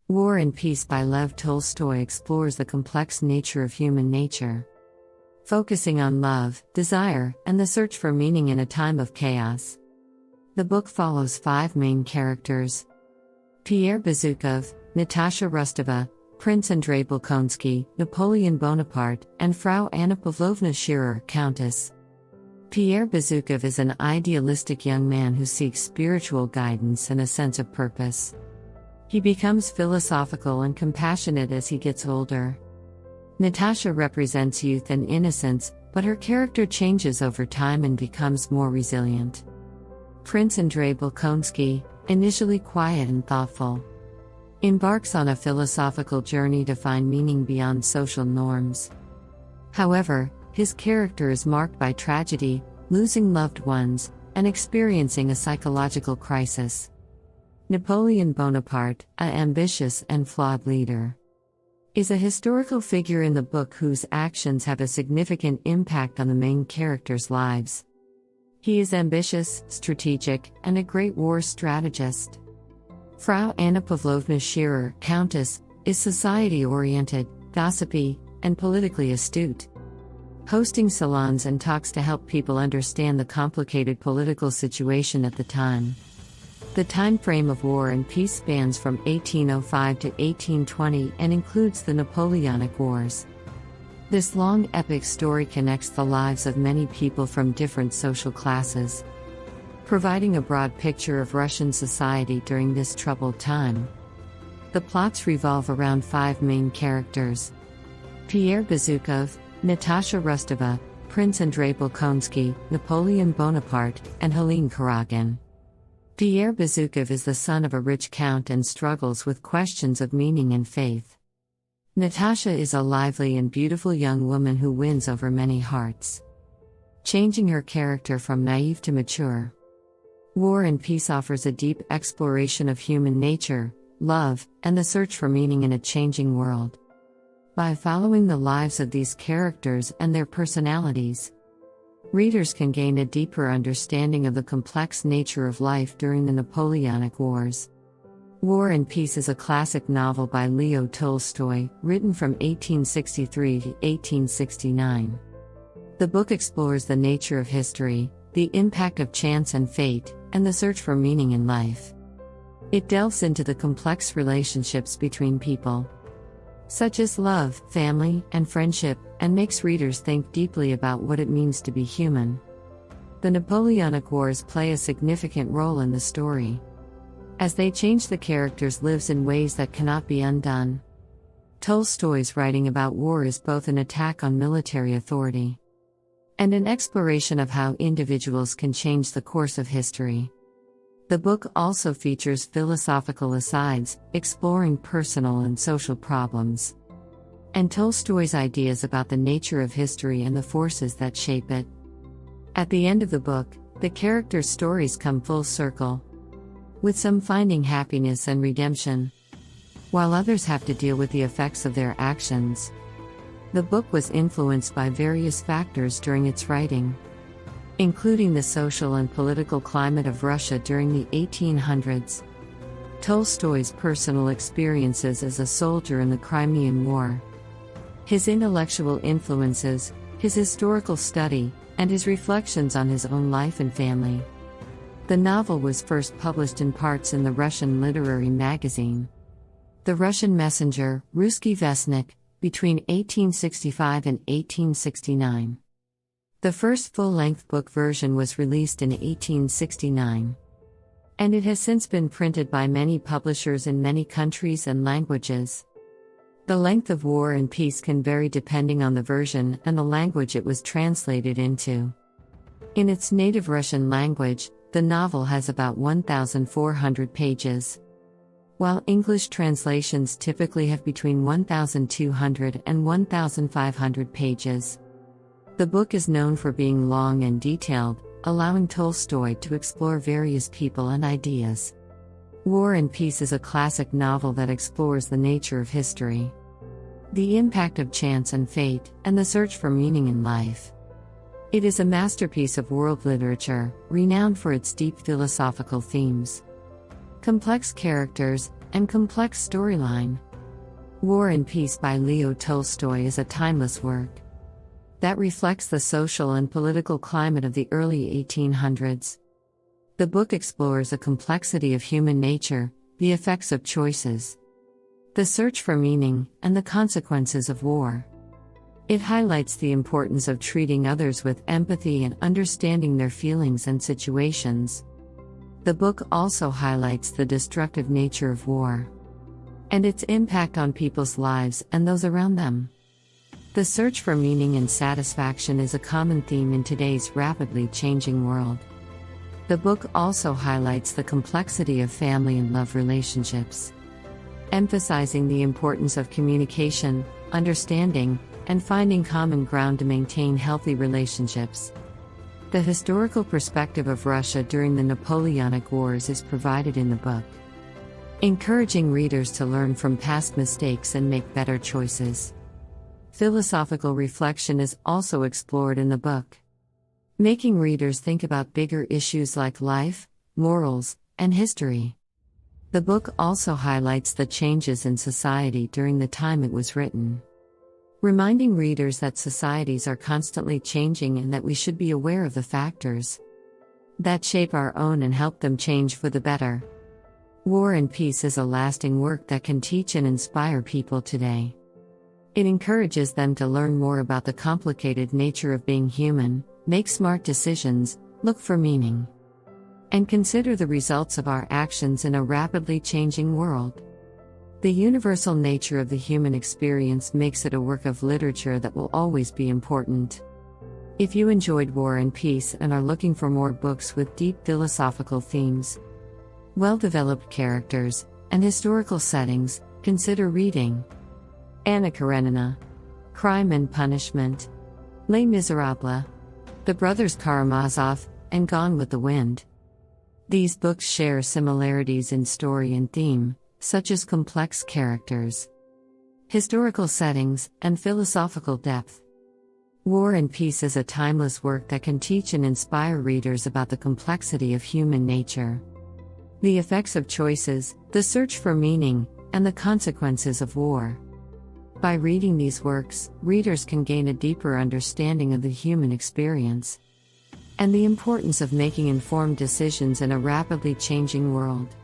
War and Peace by Lev Tolstoy explores the complex nature of human nature, focusing on love, desire, and the search for meaning in a time of chaos. The book follows 5 main characters: Pierre Bezukhov, Natasha Rostova, Prince Andrei Bolkonsky, Napoleon Bonaparte, and Frau Anna Pavlovna Scherer, Countess. Pierre Bezukhov is an idealistic young man who seeks spiritual guidance and a sense of purpose. He becomes philosophical and compassionate as he gets older. Natasha represents youth and innocence, but her character changes over time and becomes more resilient. Prince Andrei Bolkonsky, initially quiet and thoughtful, embarks on a philosophical journey to find meaning beyond social norms. However, his character is marked by tragedy, losing loved ones, and experiencing a psychological crisis. Napoleon Bonaparte, an ambitious and flawed leader, is a historical figure in the book whose actions have a significant impact on the main characters' lives. He is ambitious, strategic, and a great war strategist. Frau Anna Pavlovna Scherer, Countess, is society-oriented, gossipy, and politically astute, hosting salons and talks to help people understand the complicated political situation at the time. The time frame of War and Peace spans from 1805 to 1820 and includes the Napoleonic Wars. This long epic story connects the lives of many people from different social classes, providing a broad picture of Russian society during this troubled time. The plots revolve around 5 main characters: Pierre Bezukhov, Natasha Rostova, Prince Andrei Bolkonsky, Napoleon Bonaparte, and Helene Karagin. Pierre Bezukhov is the son of a rich count and struggles with questions of meaning and faith. Natasha is a lively and beautiful young woman who wins over many hearts, changing her character from naive to mature. War and Peace offers a deep exploration of human nature, love, and the search for meaning in a changing world. By following the lives of these characters and their personalities, readers can gain a deeper understanding of the complex nature of life during the Napoleonic Wars. War and Peace is a classic novel by Lev Tolstoy, written from 1863 to 1869. The book explores the nature of history, the impact of chance and fate, and the search for meaning in life. It delves into the complex relationships between people, such as love, family, and friendship, and makes readers think deeply about what it means to be human. The Napoleonic Wars play a significant role in the story, as they change the characters' lives in ways that cannot be undone. Tolstoy's writing about war is both an attack on military authority and an exploration of how individuals can change the course of history. The book also features philosophical asides, exploring personal and social problems, and Tolstoy's ideas about the nature of history and the forces that shape it. At the end of the book, the characters' stories come full circle, with some finding happiness and redemption, while others have to deal with the effects of their actions. The book was influenced by various factors during its writing, including the social and political climate of Russia during the 1800s, Tolstoy's personal experiences as a soldier in the Crimean War, his intellectual influences, his historical study, and his reflections on his own life and family. The novel was first published in parts in the Russian literary magazine, The Russian Messenger, Ruski Vestnik, between 1865 and 1869. The first full-length book version was released in 1869, and it has since been printed by many publishers in many countries and languages. The length of War and Peace can vary depending on the version and the language it was translated into. In its native Russian language, the novel has about 1,400 pages, while English translations typically have between 1,200 and 1,500 pages. The book is known for being long and detailed, allowing Tolstoy to explore various people and ideas. War and Peace is a classic novel that explores the nature of history, the impact of chance and fate, and the search for meaning in life. It is a masterpiece of world literature, renowned for its deep philosophical themes, complex characters, and complex storyline. War and Peace by Lev Tolstoy is a timeless work that reflects the social and political climate of the early 1800s. The book explores the complexity of human nature, the effects of choices, the search for meaning, and the consequences of war. It highlights the importance of treating others with empathy and understanding their feelings and situations. The book also highlights the destructive nature of war and its impact on people's lives and those around them. The search for meaning and satisfaction is a common theme in today's rapidly changing world. The book also highlights the complexity of family and love relationships, emphasizing the importance of communication, understanding, and finding common ground to maintain healthy relationships. The historical perspective of Russia during the Napoleonic Wars is provided in the book, encouraging readers to learn from past mistakes and make better choices. Philosophical reflection is also explored in the book, making readers think about bigger issues like life, morals, and history. The book also highlights the changes in society during the time it was written, reminding readers that societies are constantly changing and that we should be aware of the factors that shape our own and help them change for the better. War and Peace is a lasting work that can teach and inspire people today. It encourages them to learn more about the complicated nature of being human, make smart decisions, look for meaning, and consider the results of our actions in a rapidly changing world. The universal nature of the human experience makes it a work of literature that will always be important. If you enjoyed War and Peace and are looking for more books with deep philosophical themes, well-developed characters, and historical settings, consider reading Anna Karenina, Crime and Punishment, Les Miserables, The Brothers Karamazov, and Gone with the Wind. These books share similarities in story and theme, such as complex characters, historical settings, and philosophical depth. War and Peace is a timeless work that can teach and inspire readers about the complexity of human nature, the effects of choices, the search for meaning, and the consequences of war. By reading these works, readers can gain a deeper understanding of the human experience and the importance of making informed decisions in a rapidly changing world.